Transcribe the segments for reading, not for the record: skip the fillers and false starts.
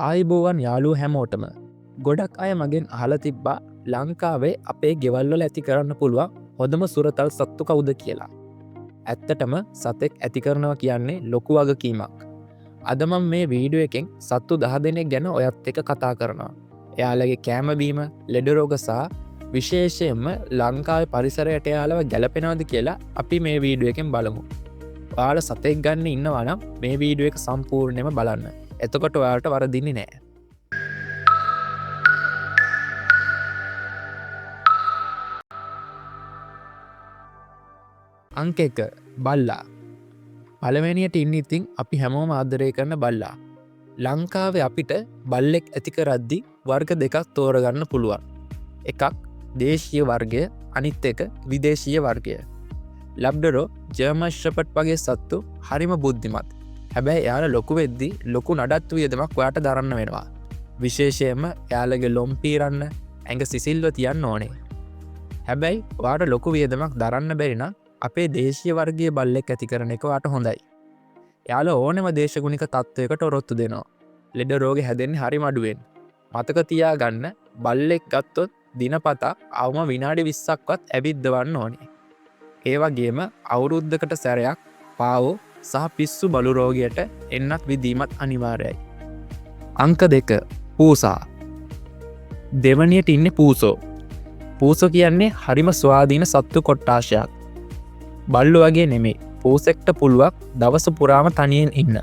ආයිබෝවන් යාලු හැමෝටම ගොඩක් අය මගෙන් අහල තිබ්බා ලංකාවේ අපේ ගෙවල්වල ඇති කරන්න පුළුවන් හොඳම සුරතල් සත්තු කවුද කියලා. ඇත්තටම සතෙක් ඇති කරනවා කියන්නේ ලොකු වගකීමක්. අදමම් මේ වීඩුව එකෙන් සත්තු 10 දෙනෙක් ගැන ඔයත් එක කතා කරනවා. එයාලගේ කෑමබීම ලෙඩරෝග සහ විශේෂයෙන්ම ලංකාවේ පරිසරයට යාලව ගැලපෙනවාද කියලා අපි මේ වීඩුව එකෙන් බලමු. ඔයාල සතෙක් ගන්න ඉන්නවනම් මේ වීඩුව එක සම්පූර්ණයම බලන්න. එතකොට ඔයාලට වරදින්නේ නෑ. අංක 1 බල්ලා. පළවෙනියට ඉන්න ඉතින් අපි හැමෝම ආදරය කරන බල්ලා. ලංකාවේ අපිට බල්ලෙක් ඇති කරද්දි වර්ග දෙකක් තෝරගන්න පුළුවන්. එකක් දේශීය වර්ගය, අනිත් එක විදේශීය වර්ගය. ලැබ්ඩරෝ, ජර්මන් ෂෙපර්ඩ් වගේ සත්තු හරිම බුද්ධිමත්. හැබැයි එයාලා ලොකු වෙද්දි ලොකු නඩත්තු වියදමක් ඔයාට දරන්න වෙනවා. විශේෂයෙන්ම එයාලගේ ලොම් පීරන්න, ඇඟ සිසිල්ව තියන්න ඕනේ. හැබැයි ඔයාට ලොකු වියදමක් දරන්න බැරි නම් අපේ දේශීය වර්ගයේ බල්ලෙක් ඇති කරන එක ඔයාට හොඳයි. එයාලා ඕනෙම දේශගුණික තත්ත්වයකට ඔරොත්තු දෙනවා. ලෙඩ රෝග හැදෙන්නේ හරිම අඩුවෙන්. මතක තියාගන්න බල්ලෙක් ගත්තොත් දිනපතා අවම විනාඩි 20ක්වත් ඇවිද්දවන්න ඕනේ. ඒ වගේම අවුරුද්දකට සැරයක් පාවෝ සහ පිස්සු බලු රෝගයට එන්නත් විදීමත් අනිවාර්යයි. අංක 2 පූසා. දෙවනියට ඉන්නේ පූසෝ. පූසෝ කියන්නේ හරිම ස්වාධීන සත්තු කොට්ටාශයක්. බල්ලු වගේ නෙමේ. පූසෙක්ට පුළුවන් දවස පුරාම තනියෙන් ඉන්න.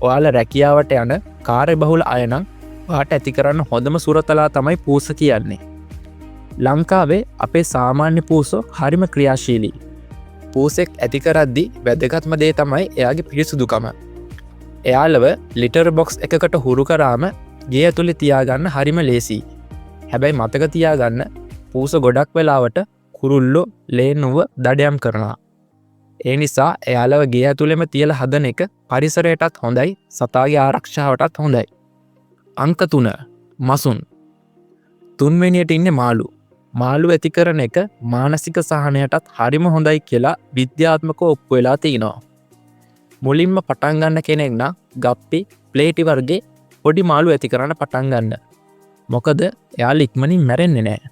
ඔයාලා රැකියාවට යන කාර්යබහුල අය නම් ඔයාට ඇති කරන්න හොඳම සුරතලා තමයි පූස කියන්නේ. ලංකාවේ අපේ සාමාන්‍ය පූසෝ හරිම ක්‍රියාශීලී. පූසෙක් ඇති කරද්දි වැදගත්ම දේ තමයි එයාගේ පිරිසුදුකම. එයාලව ලිටර් බොක්ස් එකකට හුරු කරාම ගේ ඇතුලේ තියාගන්න හරිම ලේසි. හැබැයි මතක තියාගන්න පූස ගොඩක් වෙලාවට කුරුල්ලෝ ලේනුව දඩයම් කරනවා. ඒ නිසා එයාලව ගේ ඇතුලේම තියලා හදන එක පරිසරයටත් හොඳයි, සතාගේ ආරක්ෂාවටත් හොඳයි. අංක 3 මසුන්. තුන්වෙනියට ඉන්නේ මාළු. මාළු ඇති කරන එක මානසික සහනයටත් හරිම හොඳයි කියලා විද්‍යාත්මකව ඔප්පු වෙලා තිනවා. මුලින්ම පටන් ගන්න කෙනෙක් නම් ගප්පි, ප්ලේටි වර්ගේ පොඩි මාළු ඇති කරන්න පටන් ගන්න. මොකද එයාලා ඉක්මනින් මැරෙන්නේ නැහැ.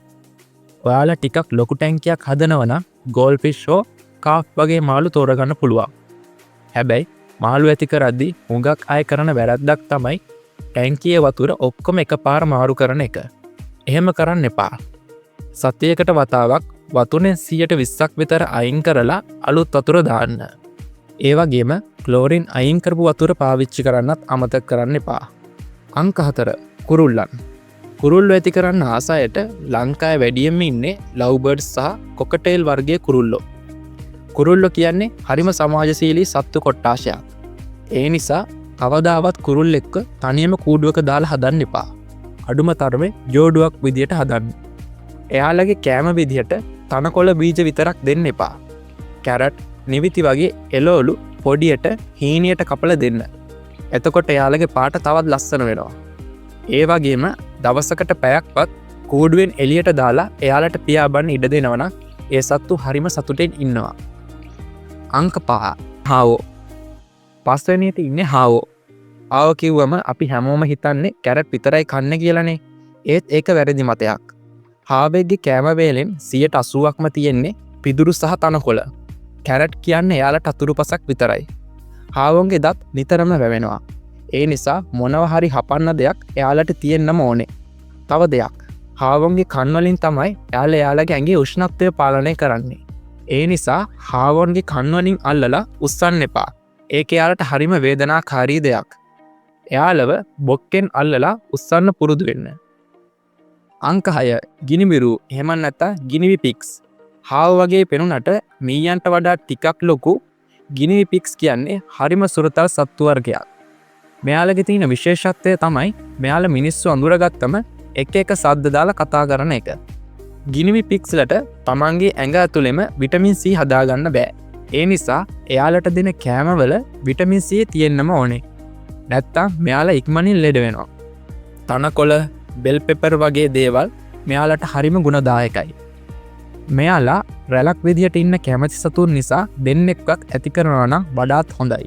ඔයාලා ටිකක් ලොකු ටැංකියක් හදනවා නම් ගෝල්ෆිෂ් හෝ කාෆ් වගේ මාළු තෝරගන්න පුළුවන්. හැබැයි මාළු ඇති කරද්දී හුඟක් අය කරන වැරද්දක් තමයි ටැංකියේ වතුර ඔක්කොම එකපාර මාරු කරන එක. එහෙම කරන්න එපා. සතියකට වතාවක් වතුරෙන් 120ක් විතර අයින් කරලා අලුත් වතුර දාන්න. ඒ වගේම ක්ලෝරින් අයින් කරපු වතුර පාවිච්චි කරන්නත් අමතක කරන්න එපා. අංක 4 කුරුල්ලන්. කුරුල්ලෝ ඇති කරන්න ආසයට ලංකාවේ වැඩියෙන්ම ඉන්නේ ලව් බර්ඩ්ස් සහ කොකටේල් වර්ගයේ කුරුල්ලෝ. කුරුල්ලෝ කියන්නේ හරිම සමාජශීලී සත්තු කොට්ටාශයක්. ඒ නිසා කවදාවත් කුරුල්ලෙක්ව තනියම කූඩුවක දාලා හදන්න එපා. අඩුම තරමේ ජෝඩුවක් විදියට හදන්න. එයාලගේ කෑම විදිහට තනකොළ බීජ විතරක් දෙන්න එපා. කැරට්, නිවිති වගේ එළවලු පොඩියට හීනියට කපලා දෙන්න. එතකොට එයාලගේ පාට තවත් ලස්සන වෙනවා. ඒ වගේම දවසකට පැයක්වත් කූඩුවෙන් එළියට දාලා එයාලට පියාඹන්න ඉඩ දෙනවා නම් ඒ සත්තු හරිම සතුටෙන් ඉන්නවා. අංක 5 හාවෝ. පස්වෙනියට ඉන්නේ හාවෝ. ආව කිව්වම අපි හැමෝම හිතන්නේ කැරට් විතරයි කන්නේ කියලානේ. ඒත් ඒක වැරදි මතයක්. හාවෙක්ගේ කෑම වේලෙන් 80%ක්ම තියෙන්නේ පිදුරු සහ තනකොළ. කැරට් කියන්නේ එයාලට අතුරුපසක් විතරයි. හාවොන්ගේ දත් නිතරම වැවෙනවා. ඒ නිසා මොනවා හරි හපන්න දෙයක් එයාලට තියෙන්නම ඕනේ. තව දෙයක්. හාවොන්ගේ කන් වලින් තමයි එයාලගේ ඇඟේ උෂ්ණත්වය පාලනය කරන්නේ. ඒ නිසා හාවොන්ගේ කන් වලින් අල්ලලා උස්සන්න එපා. ඒක එයාලට හරිම වේදනාකාරී දෙයක්. එයාලව බොක්කෙන් අල්ලලා උස්සන්න පුරුදු වෙන්න. අංක 6 ගිනිබිරු, එහෙම නැත්නම් ගිනිවි පික්ස්. හාව වගේ පෙනුනට මීයන්ට වඩා ටිකක් ලොකු ගිනිවි පික්ස් කියන්නේ හරිම සුරතල් සත්තු වර්ගයක්. මෙයාලගේ තියෙන විශේෂත්වය තමයි මෙයාලා මිනිස්සු අඳුරගත්තම එක එක සද්ද දාලා කතා කරන එක. ගිනිවි පික්ස්ලට තමන්ගේ ඇඟ ඇතුළෙම විටමින් C හදාගන්න බෑ. ඒ නිසා එයාලට දෙන කෑමවල විටමින් C තියෙන්නම ඕනේ. නැත්තම් මෙයාලා ඉක්මනින් ලෙඩ වෙනවා. තනකොළ, බෙල් පෙපර් වගේ දේවල් මෙයාලට හරිම ගුණදායකයි. මෙයාලා රැලක් විදියට ඉන්න කැමති සතුන් නිසා දෙන්නෙක්වත් ඇති කරනවා නම් වඩාත් හොඳයි.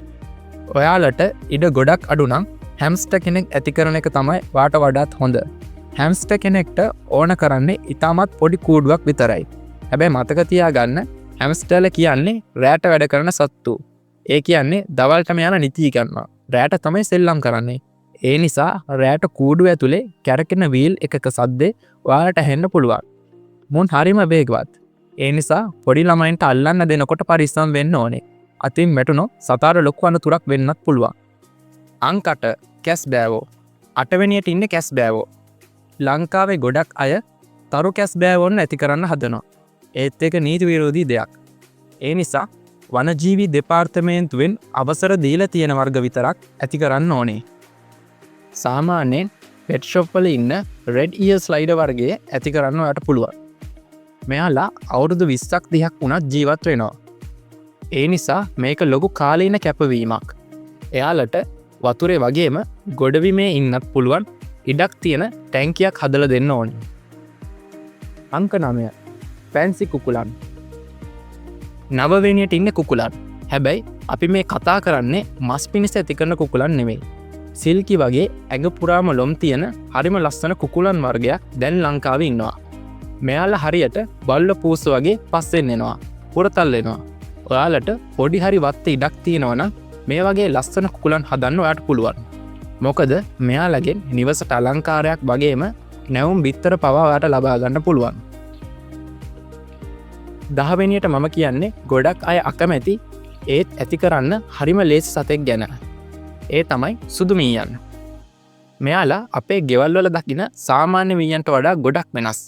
ඔයාලට ඉඩ ගොඩක් අඩු නම් හැම්ස්ට කෙනෙක් ඇති කරන එක තමයි වාට වඩාත් හොඳ. හැම්ස්ට කෙනෙක්ට ඕන කරන්නේ ඉතාමත් පොඩි කූඩුවක් විතරයි. හැබැයි මතක තියාගන්න හැම්ස්ටර්ල කියන්නේ රෑට වැඩ කරන සත්තු. ඒ කියන්නේ දවල්ටම යන නිතී කරනවා. රෑට තමයි සෙල්ලම් කරන්නේ. ඒ නිසා රෑට කූඩුව ඇතුලේ කැරකෙන වීල් එකක සද්දේ ඔයාලට ඇහෙන්න පුළුවන්. මුන් හරිම වේගවත්. ඒ නිසා පොඩි ළමයින්ට අල්ලන්න දෙනකොට පරිස්සම් වෙන්න ඕනේ. අතින් වැටුණොත් සතර ලොකු අනතුරක් වෙන්නත් පුළුවන්. අංකට කැස් බෑවෝ. 8 වෙනියට ඉන්නේ කැස් බෑවෝ. ලංකාවේ ගොඩක් අය තරු කැස් බෑවොන් ඇති කරන්න හදනවා. ඒත් ඒක නීති විරෝධී දෙයක්. ඒ නිසා වනජීවි දෙපාර්තමේන්තුවෙන් අවසර දීලා තියෙන වර්ග විතරක් ඇති කරන්න ඕනේ. සාමාන්‍යයෙන් පෙට් ෂොප් වල ඉන්න රෙඩ් ඉයර් ස්ලයිඩර් වර්ගයේ ඇති කරන්න ඔයාලට පුළුවන්. මෙයාලා අවුරුදු 20ක් 30ක් වුණත් ජීවත් වෙනවා. ඒ නිසා මේක ලොකු කාලීන කැපවීමක්. එයාලට වතුරේ වගේම ගොඩබිමේ ඉන්නත් පුළුවන් ඉඩක් තියෙන ටැංකියක් හදලා දෙන්න ඕනේ. අංක 9. ෆැන්සි කුකුලන්. 9 වෙනියට ඉන්නේ කුකුලන්. හැබැයි අපි මේ කතා කරන්නේ මස් පිණිස ඇති කරන කුකුලන් නෙමෙයි. සිල්කි වගේ ඇඟ පුරාම ලොම් තියෙන හරිම ලස්සන කුකුලන් වර්ගයක් දැන් ලංකාවේ ඉන්නවා. මෙයාලා හරියට බල්ල පූස වගේ පස්සෙන් එනවා. පුරතල් එනවා. ඔයාලට පොඩි හරි වත්තේ ඉඩක් තියෙනවා නම් මේ වගේ ලස්සන කුකුලන් හදන්න ඔයාලට පුළුවන්. මොකද මෙයාලගෙන් නිවසට අලංකාරයක් වගේම නැවුම් බිත්තර පවා ඔයාලට ලබා ගන්න පුළුවන්. 10 වෙනියට මම කියන්නේ ගොඩක් අය අකමැති ඒත් ඇති කරන්න හරිම ලේසි සතෙක් ගැන. ඒ තමයි සුදු මීයන්. මෙයාලා අපේ ගෙවල් වල දකින සාමාන්‍ය මීයන්ට වඩා ගොඩක් වෙනස්.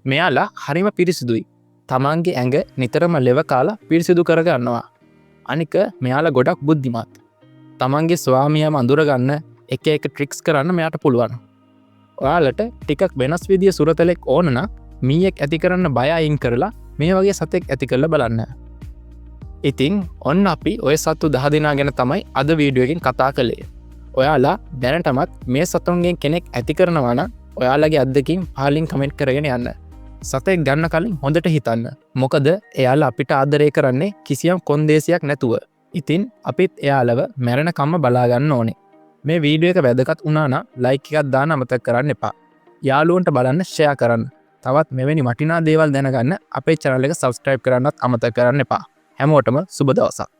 මෙයාලා හරිම පිරිසිදුයි. තමන්ගේ ඇඟ නිතරම ලෙව කාලා පිරිසිදු කරගන්නවා. අනික මෙයාලා ගොඩක් බුද්ධිමත්. තමන්ගේ ස්වාමියාම අඳුරගන්න එක එක ට්‍රික්ස් කරන්න මෙයාට පුළුවන්. ඔයාලට ටිකක් වෙනස් විදිය සුරතලෙක් ඕන නම් මීයෙක් ඇති කරන්න බය අයින් කරලා මේ වගේ සතෙක් ඇති කරලා බලන්න. ඉතින් ඔන්න අපි ඔය සත්තු 10 දෙනා ගැන තමයි අද වීඩියෝ එකෙන් කතා කළේ. ඔයාලා දැනටමත් මේ සතුන්ගෙන් කෙනෙක් ඇති කරනවා නම් ඔයාලගේ අත්දැකීම් පහලින් කමෙන්ට් කරගෙන යන්න. සතෙක් ගන්න කලින් හොඳට හිතන්න. මොකද එයාලා අපිට ආදරය කරන්නේ කිසියම් කොන්දේසියක් නැතුව. ඉතින් අපිත් එයාලව මැරෙන කම්ම බලා ගන්න ඕනේ. මේ වීඩියෝ එක වැදගත් වුණා නම් ලයික් එකක් දාන්න අමතක කරන්න එපා. යාළුවන්ට බලන්න ෂෙයා කරන්න. තවත් මෙවැනි වටිනා දේවල් දැනගන්න අපේ channel එක subscribe කරන්නත් අමතක කරන්න එපා. හැමෝටම සුබ දවසක්.